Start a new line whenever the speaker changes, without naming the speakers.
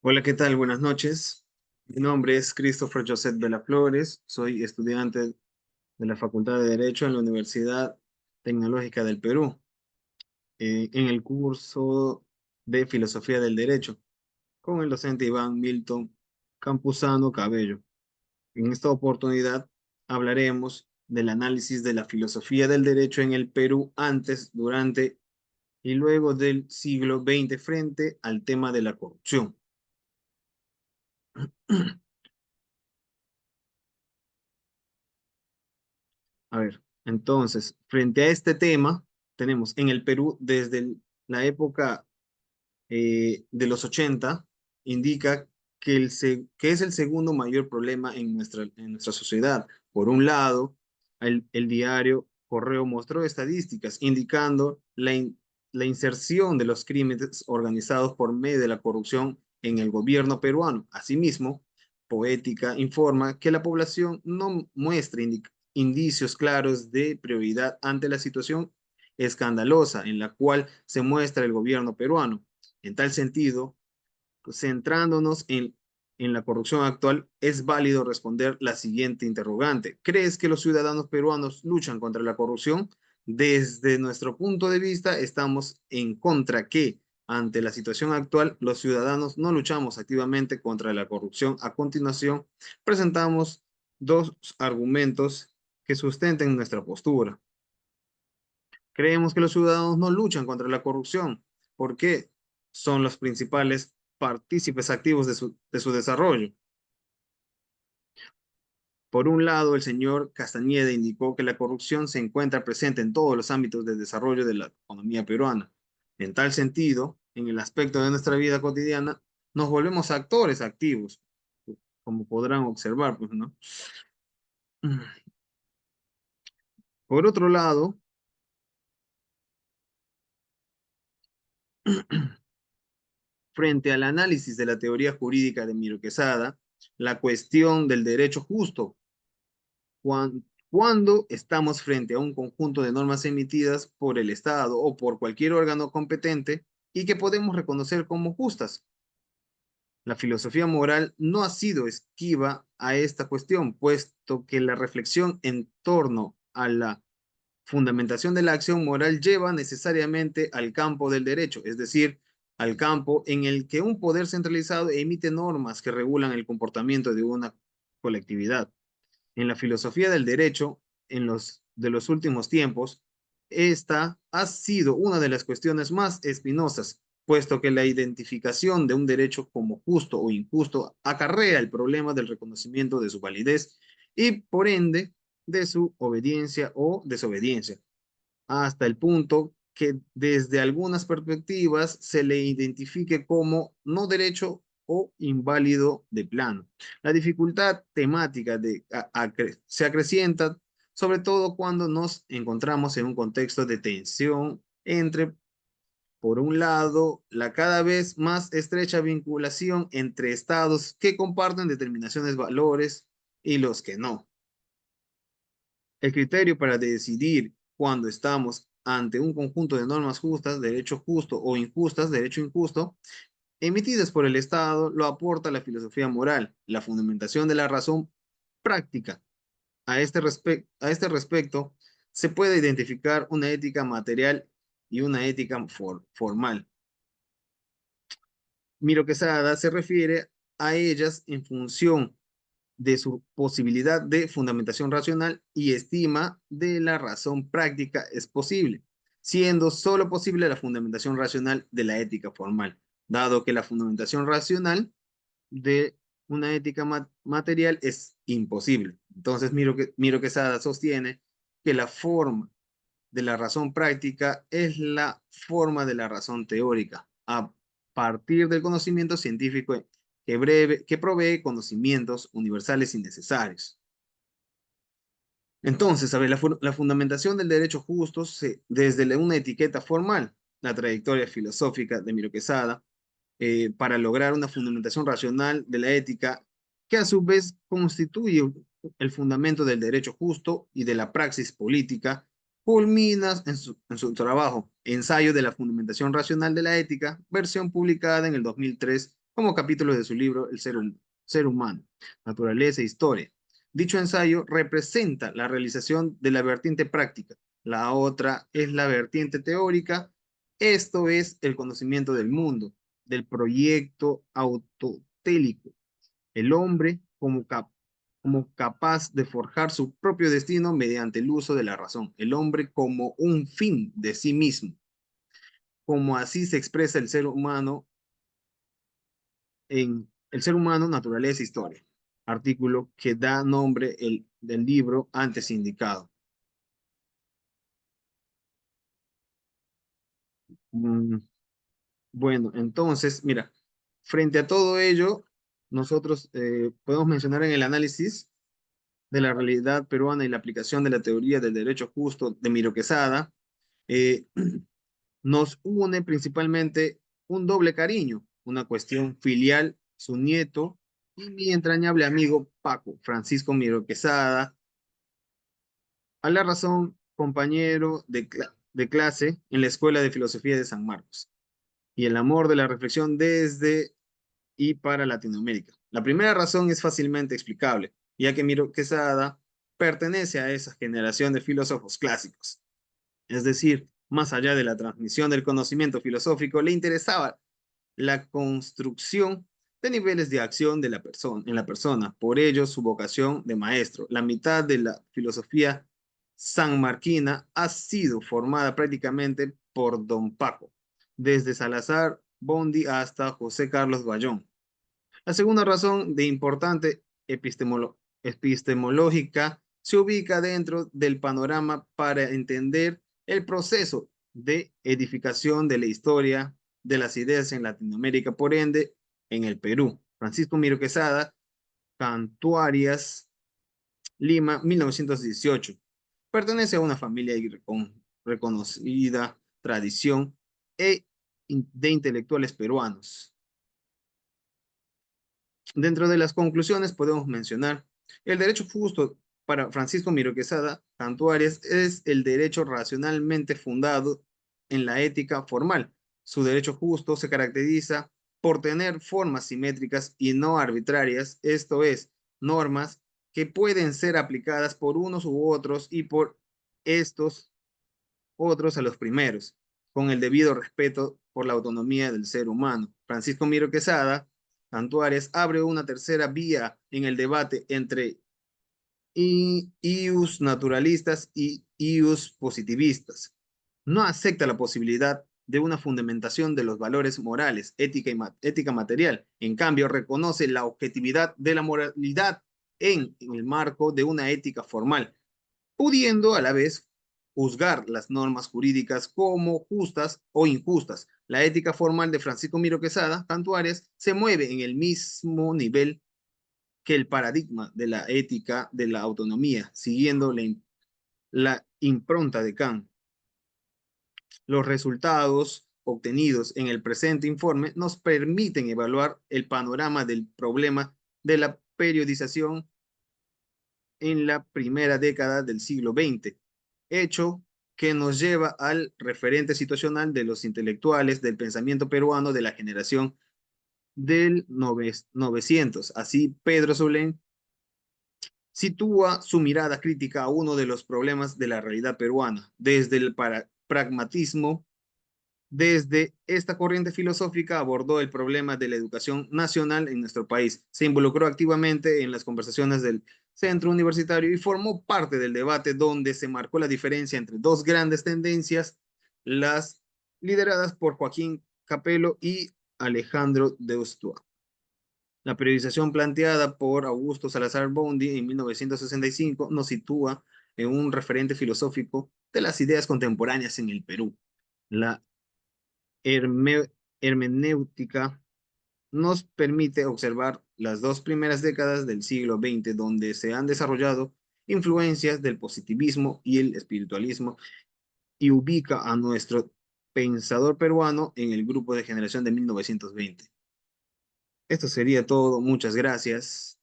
Hola, ¿qué tal? Buenas noches. Mi nombre es Christopher Joseph de las Flores. Soy estudiante de la Facultad de Derecho en la Universidad Tecnológica del Perú, en el curso de Filosofía del Derecho, con el docente Iván Milton Campuzano Cabello. En esta oportunidad hablaremos del análisis de la filosofía del derecho en el Perú antes, durante y luego del siglo XX frente al tema de la corrupción. A ver, entonces, frente a este tema, tenemos en el Perú desde la época de los 80, indica que es el segundo mayor problema en nuestra sociedad. Por un lado, el diario Correo mostró estadísticas indicando la inserción de los crímenes organizados por medio de la corrupción en el gobierno peruano. Asimismo, Poética informa que la población no muestra indicios claros de prioridad ante la situación escandalosa en la cual se muestra el gobierno peruano. En tal sentido, centrándonos en la corrupción actual, es válido responder la siguiente interrogante. ¿Crees que los ciudadanos peruanos luchan contra la corrupción? Desde nuestro punto de vista, estamos en contra que, ante la situación actual, los ciudadanos no luchamos activamente contra la corrupción. A continuación, presentamos dos argumentos que sustenten nuestra postura. Creemos que los ciudadanos no luchan contra la corrupción porque son los principales partícipes activos de su desarrollo. Por un lado, el señor Castañeda indicó que la corrupción se encuentra presente en todos los ámbitos de desarrollo de la economía peruana. En tal sentido, en el aspecto de nuestra vida cotidiana, nos volvemos actores activos, como podrán observar, pues, ¿no? Por otro lado, frente al análisis de la teoría jurídica de Miro Quesada, la cuestión del derecho justo cuando estamos frente a un conjunto de normas emitidas por el Estado o por cualquier órgano competente y que podemos reconocer como justas. La filosofía moral no ha sido esquiva a esta cuestión, puesto que la reflexión en torno a la fundamentación de la acción moral lleva necesariamente al campo del derecho, es decir, al campo en el que un poder centralizado emite normas que regulan el comportamiento de una colectividad. En la filosofía del derecho, de los últimos tiempos, esta ha sido una de las cuestiones más espinosas, puesto que la identificación de un derecho como justo o injusto acarrea el problema del reconocimiento de su validez y, por ende, de su obediencia o desobediencia, hasta el punto que desde algunas perspectivas se le identifique como no derecho o inválido de plano. La dificultad temática se acrecienta sobre todo cuando nos encontramos en un contexto de tensión entre, por un lado, la cada vez más estrecha vinculación entre estados que comparten determinaciones valores y los que no. El criterio para decidir cuando estamos ante un conjunto de normas justas, derecho justo o injustas, derecho injusto, emitidas por el Estado, lo aporta la filosofía moral, la fundamentación de la razón práctica. A este respecto, se puede identificar una ética material y una ética formal. Miro Quesada se refiere a ellas en función de su posibilidad de fundamentación racional y estima de la razón práctica es posible, siendo solo posible la fundamentación racional de la ética formal, dado que la fundamentación racional de una ética material es imposible. Entonces, Miro Quesada sostiene que la forma de la razón práctica es la forma de la razón teórica, a partir del conocimiento científico que provee conocimientos universales y necesarios. Entonces, a ver, la fundamentación del derecho justo desde una etiqueta formal, la trayectoria filosófica de Miro Quesada, para lograr una fundamentación racional de la ética, que a su vez constituye el fundamento del derecho justo y de la praxis política, culmina en su trabajo, Ensayo de la fundamentación racional de la ética, versión publicada en el 2003 como capítulos de su libro El ser humano, naturaleza e historia. Dicho ensayo representa la realización de la vertiente práctica. La otra es la vertiente teórica. Esto es el conocimiento del mundo, del proyecto autotélico. El hombre como capaz de forjar su propio destino mediante el uso de la razón. El hombre como un fin de sí mismo. Como así se expresa el ser humano en El ser humano, naturaleza e historia, artículo que da nombre del libro antes indicado. Mm, bueno, entonces, mira, frente a todo ello, nosotros podemos mencionar en el análisis de la realidad peruana y la aplicación de la teoría del derecho justo de Miro Quesada, eh, nos une principalmente un doble cariño, una cuestión filial, su nieto y mi entrañable amigo Paco, Francisco Miro Quesada, a la razón, compañero de clase en la Escuela de Filosofía de San Marcos, y el amor de la reflexión desde y para Latinoamérica. La primera razón es fácilmente explicable, ya que Miro Quesada pertenece a esa generación de filósofos clásicos. Es decir, más allá de la transmisión del conocimiento filosófico, le interesaba la construcción de niveles de acción de en la persona. Por ello, su vocación de maestro. La mitad de la filosofía sanmarquina ha sido formada prácticamente por Don Paco, desde Salazar Bondi hasta José Carlos Bayón. La segunda razón de importante epistemológica se ubica dentro del panorama para entender el proceso de edificación de la historia de las ideas en Latinoamérica, por ende, en el Perú. Francisco Miro Quesada, Cantuarias, Lima, 1918. Pertenece a una familia con reconocida tradición de intelectuales peruanos. Dentro de las conclusiones podemos mencionar el derecho justo para Francisco Miro Quesada Cantuarias es el derecho racionalmente fundado en la ética formal. Su derecho justo se caracteriza por tener formas simétricas y no arbitrarias, esto es, normas que pueden ser aplicadas por unos u otros y por estos otros a los primeros, con el debido respeto por la autonomía del ser humano. Francisco Miro Quesada Antuárez abre una tercera vía en el debate entre ius naturalistas y ius positivistas. No acepta la posibilidad de una fundamentación de los valores morales, ética material. En cambio, reconoce la objetividad de la moralidad en el marco de una ética formal, pudiendo a la vez juzgar las normas jurídicas como justas o injustas. La ética formal de Francisco Miro Quesada Cantuarias se mueve en el mismo nivel que el paradigma de la ética de la autonomía, siguiendo la impronta de Kant. Los resultados obtenidos en el presente informe nos permiten evaluar el panorama del problema de la periodización en la primera década del siglo XX, hecho que nos lleva al referente situacional de los intelectuales del pensamiento peruano de la generación del 900. Así, Pedro Solén sitúa su mirada crítica a uno de los problemas de la realidad peruana, desde el pragmatismo. Desde esta corriente filosófica abordó el problema de la educación nacional en nuestro país. Se involucró activamente en las conversaciones del centro universitario y formó parte del debate donde se marcó la diferencia entre dos grandes tendencias, las lideradas por Joaquín Capello y Alejandro de Ustua. La periodización planteada por Augusto Salazar Bondi en 1965 nos sitúa en un referente filosófico de las ideas contemporáneas en el Perú. La hermenéutica nos permite observar las dos primeras décadas del siglo XX, donde se han desarrollado influencias del positivismo y el espiritualismo, y ubica a nuestro pensador peruano en el grupo de generación de 1920. Esto sería todo. Muchas gracias.